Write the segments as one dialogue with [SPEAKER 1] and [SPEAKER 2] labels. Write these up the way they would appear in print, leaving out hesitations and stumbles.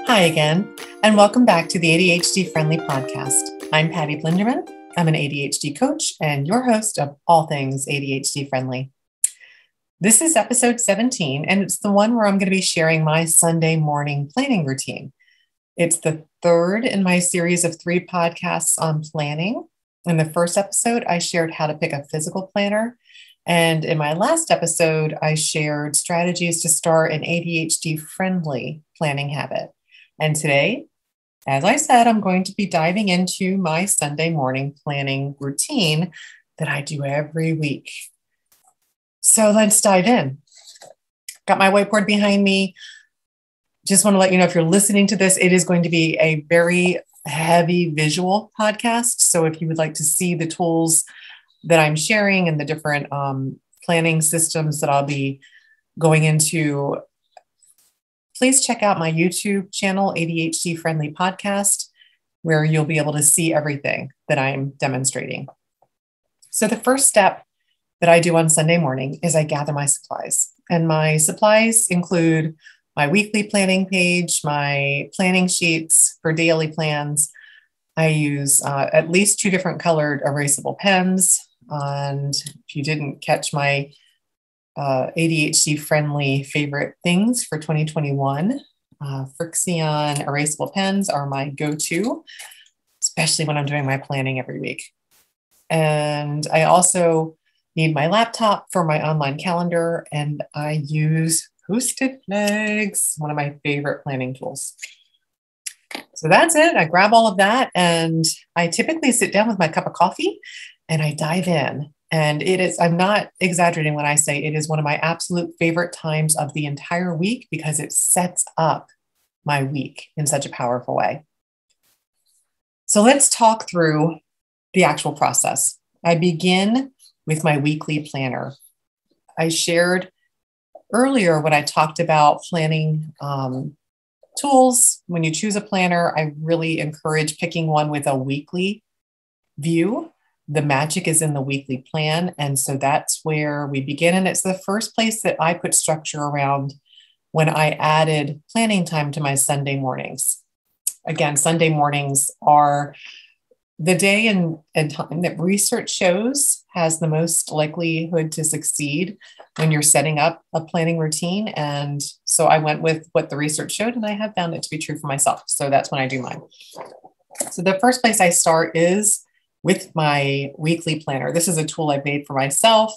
[SPEAKER 1] Hi again, and welcome back to the ADHD Friendly podcast. I'm Patty Blinderman. I'm an ADHD coach and your host of all things ADHD Friendly. This is episode 17, and it's the one where I'm going to be sharing my Sunday morning planning routine. It's the third in my series of 3 podcasts on planning. In the first episode, I shared how to pick a physical planner. And in my last episode, I shared strategies to start an ADHD friendly planning habit. And today, as I said, I'm going to be diving into my Sunday morning planning routine that I do every week. So let's dive in. Got my whiteboard behind me. Just want to let you know, if you're listening to this, it is going to be a very heavy visual podcast. So if you would like to see the tools that I'm sharing and the different planning systems that I'll be going into, please check out my YouTube channel, ADHD Friendly Podcast, where you'll be able to see everything that I'm demonstrating. So the first step that I do on Sunday morning is I gather my supplies. And my supplies include my weekly planning page, my planning sheets for daily plans. I use at least 2 different colored erasable pens. And if you didn't catch my ADHD friendly favorite things for 2021, Frixion erasable pens are my go-to, especially when I'm doing my planning every week. And I also need my laptop for my online calendar, and I use Post-it flags, one of my favorite planning tools. So that's it. I grab all of that, and I typically sit down with my cup of coffee and I dive in. And I'm not exaggerating when I say it is one of my absolute favorite times of the entire week because it sets up my week in such a powerful way. So let's talk through the actual process. I begin with my weekly planner. I shared earlier when I talked about planning tools. When you choose a planner, I really encourage picking one with a weekly view. The magic is in the weekly plan. And so that's where we begin. And it's the first place that I put structure around when I added planning time to my Sunday mornings. Again, Sunday mornings are the day and time that research shows has the most likelihood to succeed when you're setting up a planning routine. And so I went with what the research showed, and I have found it to be true for myself. So that's when I do mine. So the first place I start is with my weekly planner. This is a tool I've made for myself.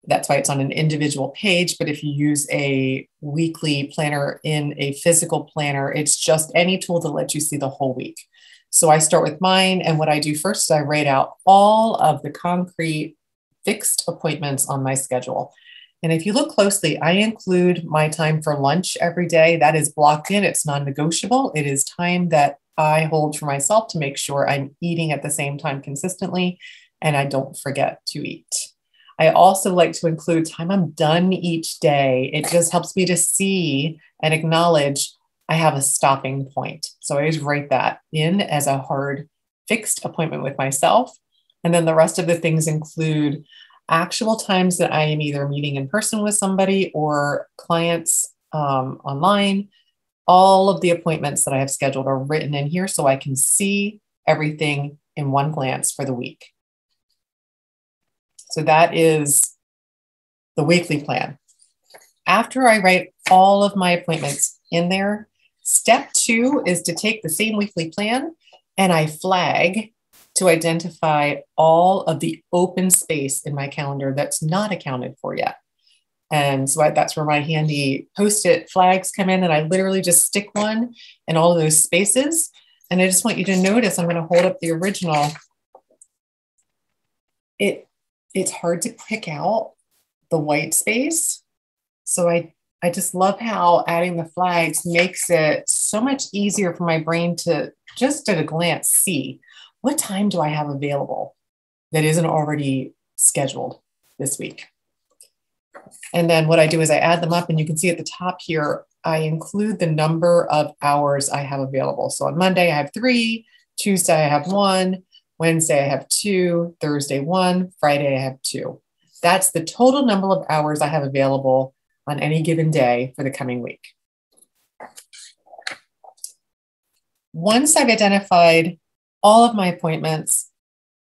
[SPEAKER 1] That's why it's on an individual page. But if you use a weekly planner in a physical planner, it's just any tool that lets you see the whole week. So I start with mine. And what I do first is I write out all of the concrete fixed appointments on my schedule. And if you look closely, I include my time for lunch every day. That is blocked in. It's non-negotiable. It is time that I hold for myself to make sure I'm eating at the same time consistently and I don't forget to eat. I also like to include time I'm done each day. It just helps me to see and acknowledge I have a stopping point. So I always write that in as a hard fixed appointment with myself. And then the rest of the things include actual times that I am either meeting in person with somebody or clients online. All of the appointments that I have scheduled are written in here so I can see everything in one glance for the week. So that is the weekly plan. After I write all of my appointments in there, step 2 is to take the same weekly plan and I flag to identify all of the open space in my calendar that's not accounted for yet. And so that's where my handy Post-it flags come in, and I literally just stick one in all of those spaces. And I just want you to notice, I'm going to hold up the original. It's hard to pick out the white space. So I just love how adding the flags makes it so much easier for my brain to just at a glance see what time do I have available that isn't already scheduled this week. And then what I do is I add them up, and you can see at the top here, I include the number of hours I have available. So on Monday, I have 3, Tuesday, I have 1, Wednesday, I have 2, Thursday, 1, Friday, I have 2. That's the total number of hours I have available on any given day for the coming week. Once I've identified all of my appointments,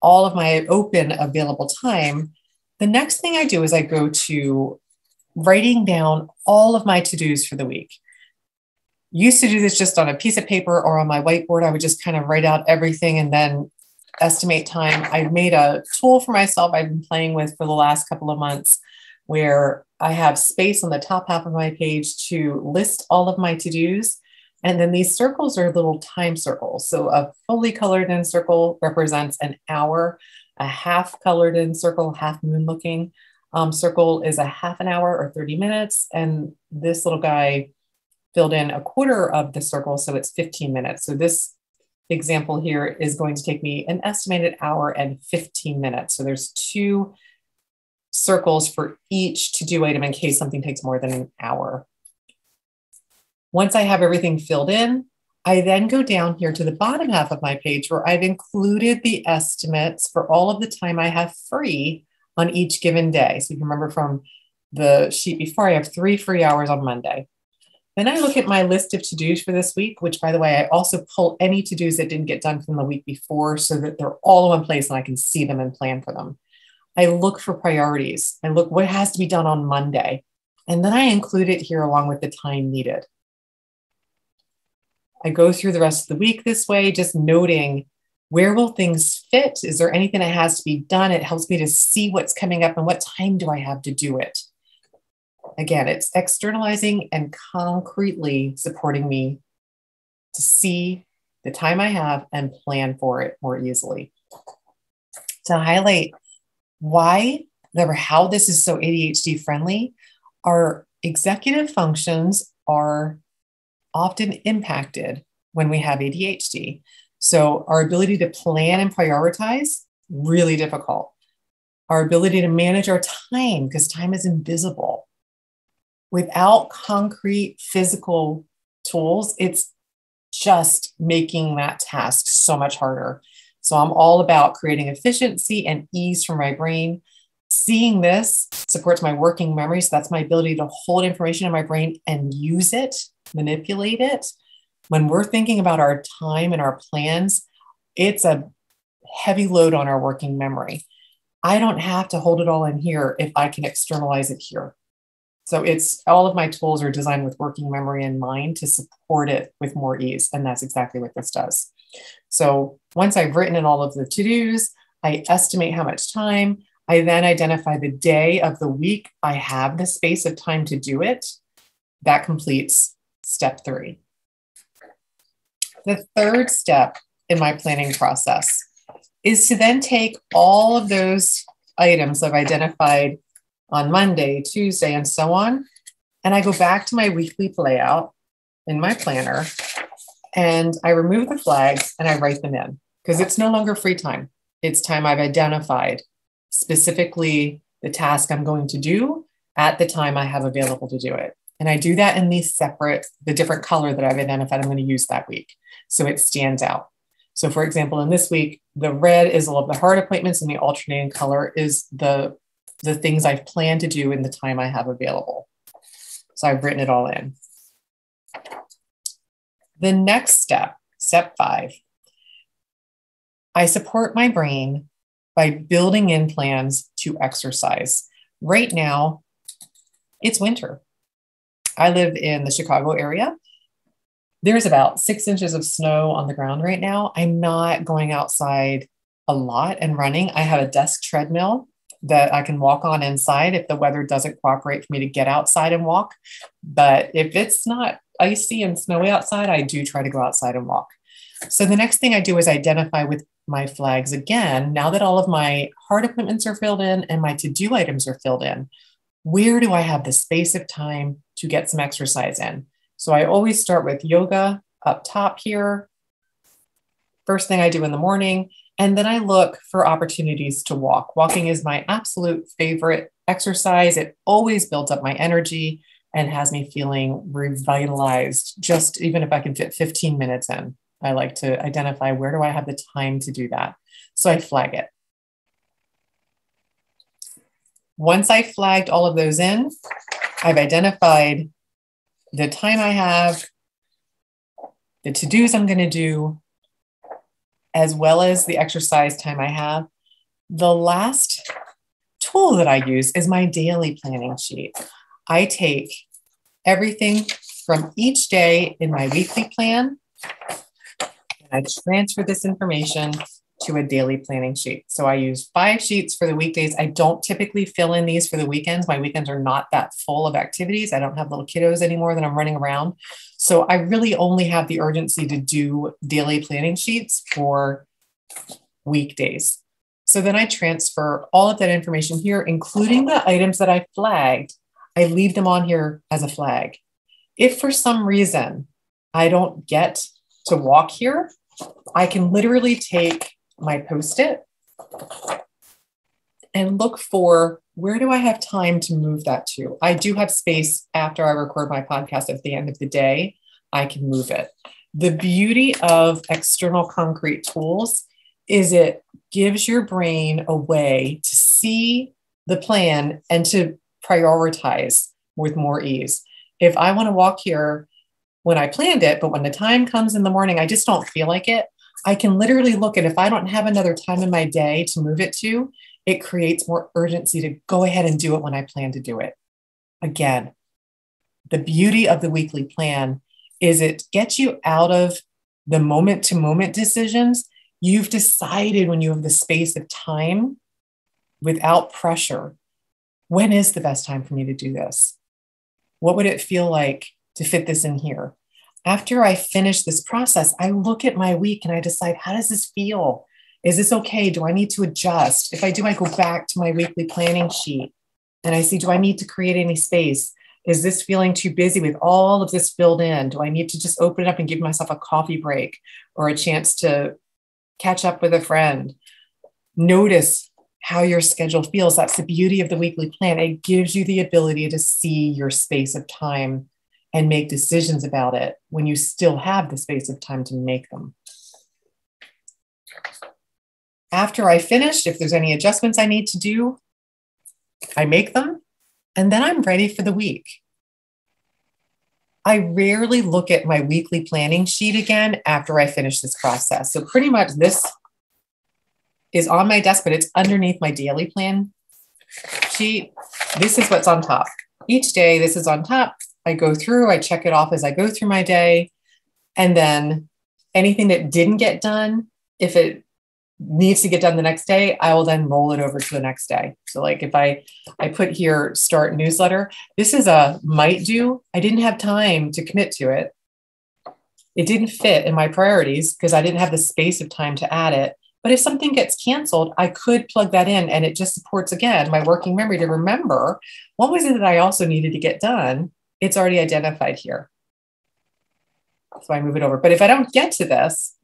[SPEAKER 1] all of my open available time, the next thing I do is I go to writing down all of my to-dos for the week. Used to do this just on a piece of paper or on my whiteboard. I would just kind of write out everything and then estimate time. I've made a tool for myself I've been playing with for the last couple of months where I have space on the top half of my page to list all of my to-dos. And then these circles are little time circles. So a fully colored in circle represents an hour, a half colored in circle, half moon looking circle is a half an hour or 30 minutes. And this little guy filled in a quarter of the circle, so it's 15 minutes. So this example here is going to take me an estimated hour and 15 minutes. So there's 2 circles for each to-do item in case something takes more than an hour. Once I have everything filled in, I then go down here to the bottom half of my page where I've included the estimates for all of the time I have free on each given day. So you can remember from the sheet before, I have 3 free hours on Monday. Then I look at my list of to-dos for this week, which, by the way, I also pull any to-dos that didn't get done from the week before so that they're all in one place and I can see them and plan for them. I look for priorities. I look what has to be done on Monday. And then I include it here along with the time needed. I go through the rest of the week this way, just noting where will things fit? Is there anything that has to be done? It helps me to see what's coming up and what time do I have to do it. Again, it's externalizing and concretely supporting me to see the time I have and plan for it more easily. To highlight why or how this is so ADHD friendly, our executive functions are often impacted when we have ADHD. So our ability to plan and prioritize, really difficult. Our ability to manage our time, because time is invisible. Without concrete physical tools, it's just making that task so much harder. So I'm all about creating efficiency and ease for my brain. Seeing this supports my working memory. So that's my ability to hold information in my brain and use it, manipulate it. When we're thinking about our time and our plans, it's a heavy load on our working memory. I don't have to hold it all in here if I can externalize it here. So it's all of my tools are designed with working memory in mind to support it with more ease. And that's exactly what this does. So once I've written in all of the to-dos, I estimate how much time. I then identify the day of the week I have the space of time to do it. That completes step 3. The third step in my planning process is to then take all of those items I've identified on Monday, Tuesday, and so on, and I go back to my weekly layout in my planner, and I remove the flags and I write them in because it's no longer free time. It's time I've identified specifically the task I'm going to do at the time I have available to do it. And I do that in the different color that I've identified I'm going to use that week. So it stands out. So for example, in this week, the red is all of the hard appointments and the alternating color is the things I've planned to do in the time I have available. So I've written it all in. The next step, step 5, I support my brain by building in plans to exercise. Right now, it's winter. I live in the Chicago area. There's about 6 inches of snow on the ground right now. I'm not going outside a lot and running. I have a desk treadmill that I can walk on inside if the weather doesn't cooperate for me to get outside and walk. But if it's not icy and snowy outside, I do try to go outside and walk. So the next thing I do is identify with my flags again. Now that all of my hard appointments are filled in and my to-do items are filled in, where do I have the space of time to get some exercise in? So I always start with yoga up top here. First thing I do in the morning. And then I look for opportunities to walk. Walking is my absolute favorite exercise. It always builds up my energy and has me feeling revitalized, just even if I can fit 15 minutes in. I like to identify where do I have the time to do that. So I flag it. Once I flagged all of those in, I've identified the time I have, the to-dos I'm going to do, as well as the exercise time I have. The last tool that I use is my daily planning sheet. I take everything from each day in my weekly plan, and I transfer this information to a daily planning sheet. So I use 5 sheets for the weekdays. I don't typically fill in these for the weekends. My weekends are not that full of activities. I don't have little kiddos anymore that I'm running around. So I really only have the urgency to do daily planning sheets for weekdays. So then I transfer all of that information here, including the items that I flagged. I leave them on here as a flag. If for some reason I don't get to walk here, I can literally take my Post-it and look for where do I have time to move that to. I do have space after I record my podcast at the end of the day. I can move it. The beauty of external concrete tools is it gives your brain a way to see the plan and to prioritize with more ease. If I want to walk here when I planned it, but when the time comes in the morning, I just don't feel like it, I can literally look at if I don't have another time in my day to move it to, it creates more urgency to go ahead and do it when I plan to do it. Again, the beauty of the weekly plan is it gets you out of the moment to moment decisions. You've decided when you have the space of time without pressure. When is the best time for me to do this? What would it feel like to fit this in here? After I finish this process, I look at my week and I decide, how does this feel? Is this okay? Do I need to adjust? If I do, I go back to my weekly planning sheet and I see, do I need to create any space? Is this feeling too busy with all of this filled in? Do I need to just open it up and give myself a coffee break or a chance to catch up with a friend? Notice how your schedule feels. That's the beauty of the weekly plan. It gives you the ability to see your space of time and make decisions about it when you still have the space of time to make them. After I finish, if there's any adjustments I need to do, I make them, and then I'm ready for the week. I rarely look at my weekly planning sheet again after I finish this process. So pretty much this is on my desk, but it's underneath my daily plan sheet. This is what's on top. Each day, this is on top. I go through, I check it off as I go through my day. And then anything that didn't get done, if it needs to get done the next day, I will then roll it over to the next day. So like if I put here, start newsletter, this is a might do. I didn't have time to commit to it. It didn't fit in my priorities because I didn't have the space of time to add it. But if something gets canceled, I could plug that in and it just supports, again, my working memory to remember what was it that I also needed to get done. It's already identified here. So I move it over. But if I don't get to this,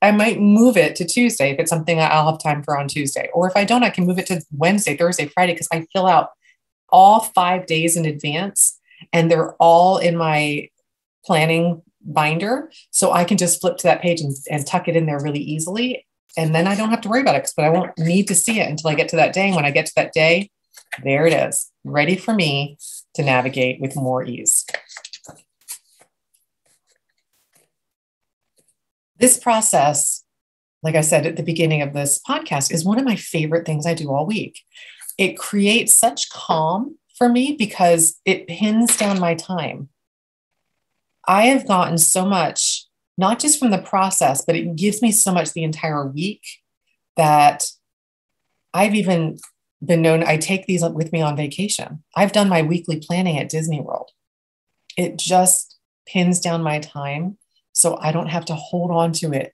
[SPEAKER 1] I might move it to Tuesday if it's something I'll have time for on Tuesday. Or if I don't, I can move it to Wednesday, Thursday, Friday, because I fill out all 5 days in advance and they're all in my planning binder. So I can just flip to that page and tuck it in there really easily. And then I don't have to worry about it, but I won't need to see it until I get to that day. And when I get to that day, there it is, ready for me to navigate with more ease. This process, like I said at the beginning of this podcast, is one of my favorite things I do all week. It creates such calm for me because it pins down my time. I have gotten so much, not just from the process, but it gives me so much the entire week that I've even been known, I take these with me on vacation. I've done my weekly planning at Disney World. It just pins down my time so I don't have to hold on to it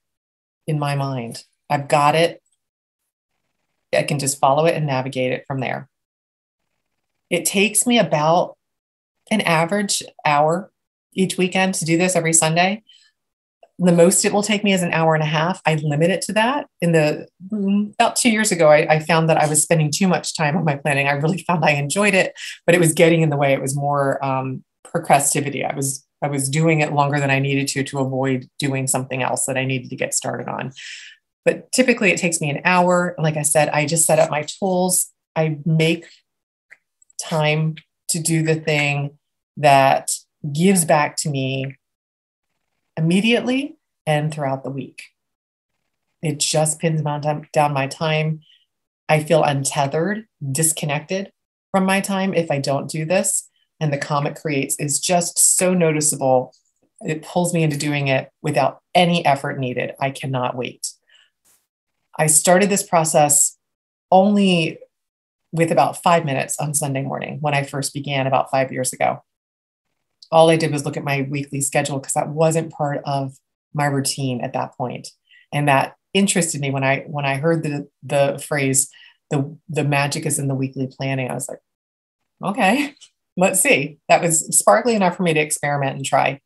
[SPEAKER 1] in my mind. I've got it. I can just follow it and navigate it from there. It takes me about an average hour each weekend to do this every Sunday. The most it will take me is an hour and a half. I limit it to that. About 2 years ago, I found that I was spending too much time on my planning. I really found I enjoyed it, but it was getting in the way. It was more procrastivity. I was doing it longer than I needed to avoid doing something else that I needed to get started on. But typically it takes me an hour. Like I said, I just set up my tools. I make time to do the thing that gives back to me immediately and throughout the week. It just pins down my time. I feel untethered, disconnected from my time if I don't do this. And the calm it creates is just so noticeable. It pulls me into doing it without any effort needed. I cannot wait. I started this process only with about 5 minutes on Sunday morning when I first began about 5 years ago. All I did was look at my weekly schedule because that wasn't part of my routine at that point. And that interested me when I heard the phrase, the magic is in the weekly planning. I was like, okay, let's see. That was sparkly enough for me to experiment and try.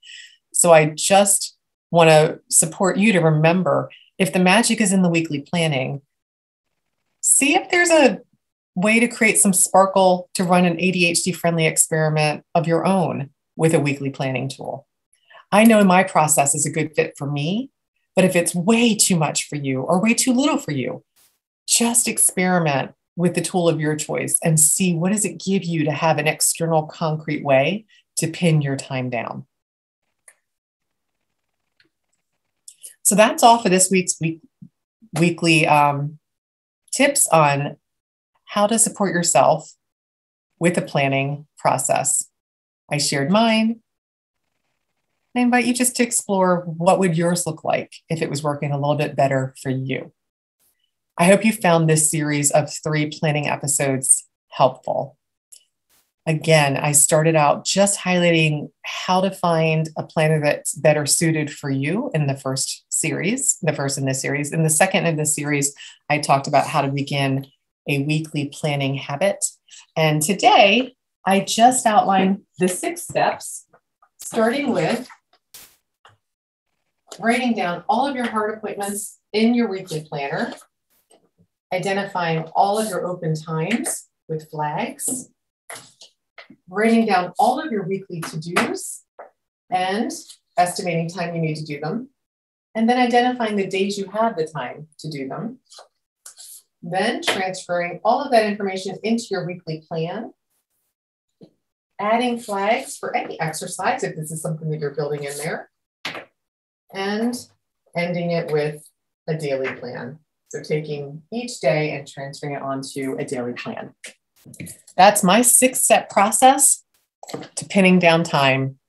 [SPEAKER 1] So I just want to support you to remember, if the magic is in the weekly planning, see if there's a way to create some sparkle to run an ADHD friendly experiment of your own with a weekly planning tool. I know my process is a good fit for me, but if it's way too much for you or way too little for you, just experiment with the tool of your choice and see, what does it give you to have an external concrete way to pin your time down. So that's all for this week's weekly tips on how to support yourself with the planning process. I shared mine. I invite you just to explore, what would yours look like if it was working a little bit better for you. I hope you found this series of 3 planning episodes helpful. Again, I started out just highlighting how to find a planner that's better suited for you in the first in this series. In the second in this series, I talked about how to begin a weekly planning habit. And today, I just outlined the 6 steps, starting with writing down all of your hard appointments in your weekly planner, identifying all of your open times with flags, writing down all of your weekly to-dos and estimating time you need to do them, and then identifying the days you have the time to do them, then transferring all of that information into your weekly plan, adding flags for any exercise if this is something that you're building in there, and ending it with a daily plan. So taking each day and transferring it onto a daily plan. That's my 6-step process to pinning down time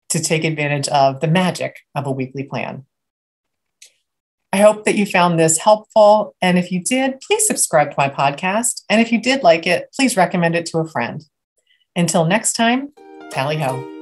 [SPEAKER 1] to take advantage of the magic of a weekly plan. I hope that you found this helpful. And if you did, please subscribe to my podcast. And if you did like it, please recommend it to a friend. Until next time, tally ho.